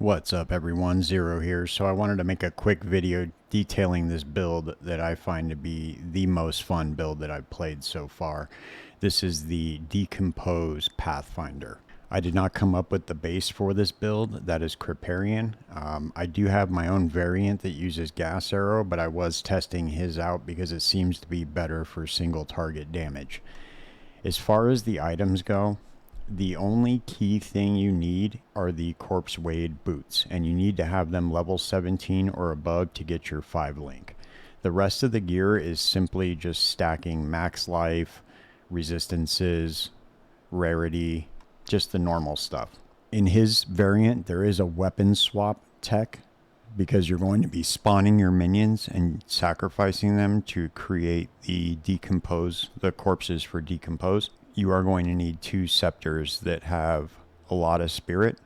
What's up everyone, Zero here. So I wanted to make a quick video detailing this build that I find to be the most fun build that I've played so far. This is the Decompose Pathfinder. I did not come up with the base for this build, that is Kripparian. I do have my own variant that uses gas arrow, but I was testing his out because it seems to be better for single target damage. As far as the items go, the only key thing you need are the corpse weighted boots, and you need to have them level 17 or above to get your 5 link. The rest of the gear is simply just stacking max life, resistances, rarity, just the normal stuff. In his variant, there is a weapon swap tech because you're going to be spawning your minions and sacrificing them to create the corpses for Decompose. You are going to need 2 scepters that have a lot of spirit,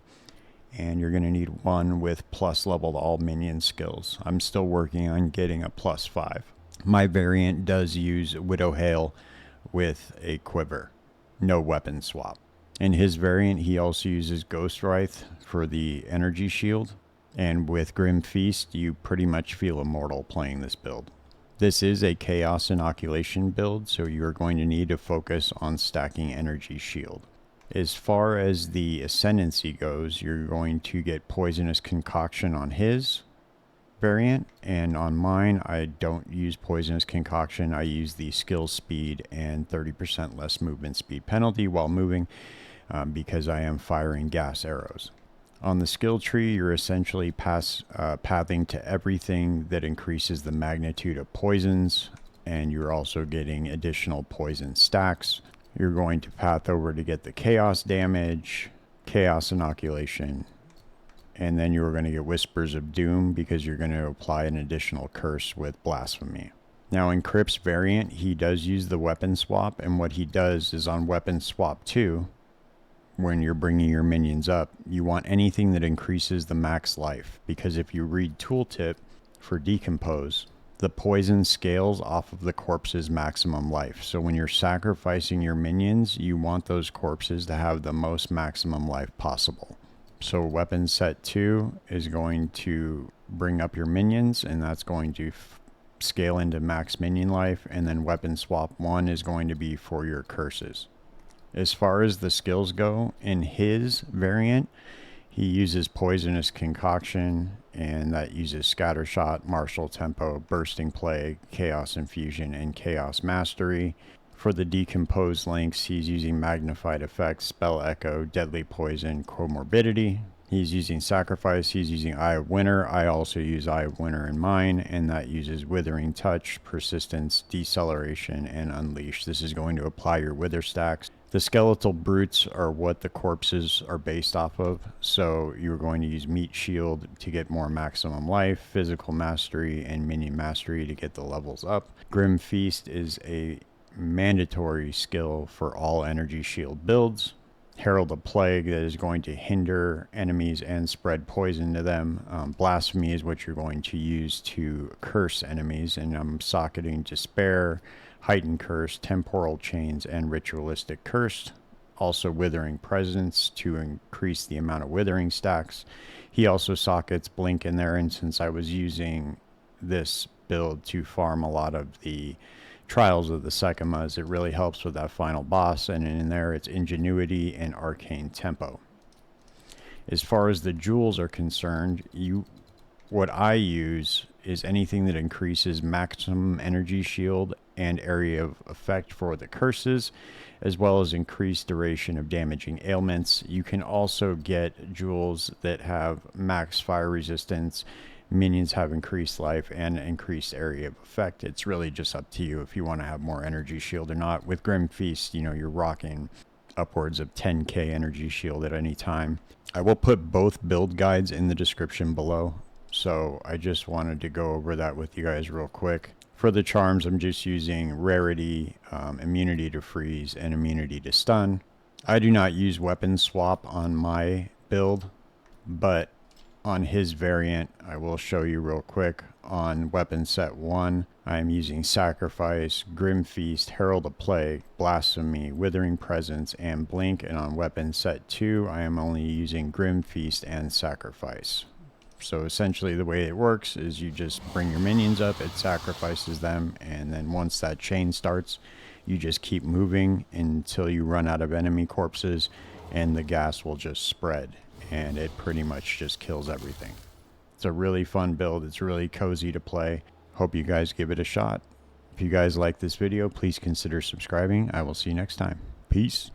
and you're going to need one with plus level to all minion skills. I'm still working on getting a plus 5. My variant does use Widow Hail with a quiver, no weapon swap. In his variant, he also uses Ghost Wraith for the energy shield, and with Grim Feast, you pretty much feel immortal playing this build. This is a Chaos Inoculation build, so you're going to need to focus on stacking Energy Shield. As far as the Ascendancy goes, you're going to get Poisonous Concoction on his variant, and on mine, I don't use Poisonous Concoction. I use the Skill Speed and 30% less movement speed penalty while moving because I am firing gas arrows. On the skill tree, you're essentially pathing to everything that increases the magnitude of poisons, and you're also getting additional poison stacks. You're going to path over to get the chaos damage, chaos inoculation, and then you're going to get Whispers of Doom because you're going to apply an additional curse with blasphemy. Now in Kripp's variant, he does use the weapon swap, and what he does is on weapon swap 2, when you're bringing your minions up, you want anything that increases the max life, because if you read tooltip for Decompose, the poison scales off of the corpse's maximum life. So when you're sacrificing your minions, you want those corpses to have the most maximum life possible. So weapon set 2 is going to bring up your minions, and that's going to scale into max minion life, and then weapon swap 1 is going to be for your curses. As far as the skills go, in his variant, he uses Poisonous Concoction, and that uses Scattershot, Martial Tempo, Bursting Plague, Chaos Infusion, and Chaos Mastery. For the Decomposed links, he's using Magnified Effects, Spell Echo, Deadly Poison, Comorbidity. He's using Sacrifice, he's using Eye of Winter. I also use Eye of Winter in mine, and that uses Withering Touch, Persistence, Deceleration, and Unleash. This is going to apply your Wither stacks. The skeletal brutes are what the corpses are based off of, so you're going to use Meat Shield to get more maximum life, Physical Mastery, and Minion Mastery to get the levels up. Grim Feast is a mandatory skill for all Energy Shield builds. Herald of Plague, that is going to hinder enemies and spread poison to them. Blasphemy is what you're going to use to curse enemies, and I'm socketing Despair, Heightened Curse, Temporal Chains, and Ritualistic Curse. Also Withering Presence to increase the amount of withering stacks. He also sockets Blink in there, and since I was using this build to farm a lot of the Trials of the Sekimas, it really helps with that final boss, and in there it's Ingenuity and Arcane Tempo. As far as the jewels are concerned, what I use is anything that increases maximum energy shield and area of effect for the curses, as well as increased duration of damaging ailments. You can also get jewels that have max fire resistance, minions have increased life, and increased area of effect. It's really just up to you if you want to have more energy shield or not. With Grim Feast, you're rocking upwards of 10k energy shield at any time. I will put both build guides in the description below, so I just wanted to go over that with you guys real quick. For the charms, I'm just using Rarity, Immunity to Freeze, and Immunity to Stun. I do not use Weapon Swap on my build, but On his variant, I will show you real quick. On weapon set 1, I am using Sacrifice, Grim Feast, Herald of Plague, Blasphemy, Withering Presence, and Blink. And on weapon set 2, I am only using Grim Feast and Sacrifice. So essentially the way it works is you just bring your minions up, it sacrifices them, and then once that chain starts, you just keep moving until you run out of enemy corpses, and the gas will just spread, and it pretty much just kills everything. It's a really fun build. It's really cozy to play. Hope you guys give it a shot. If you guys like this video, please consider subscribing. I will see you next time. Peace.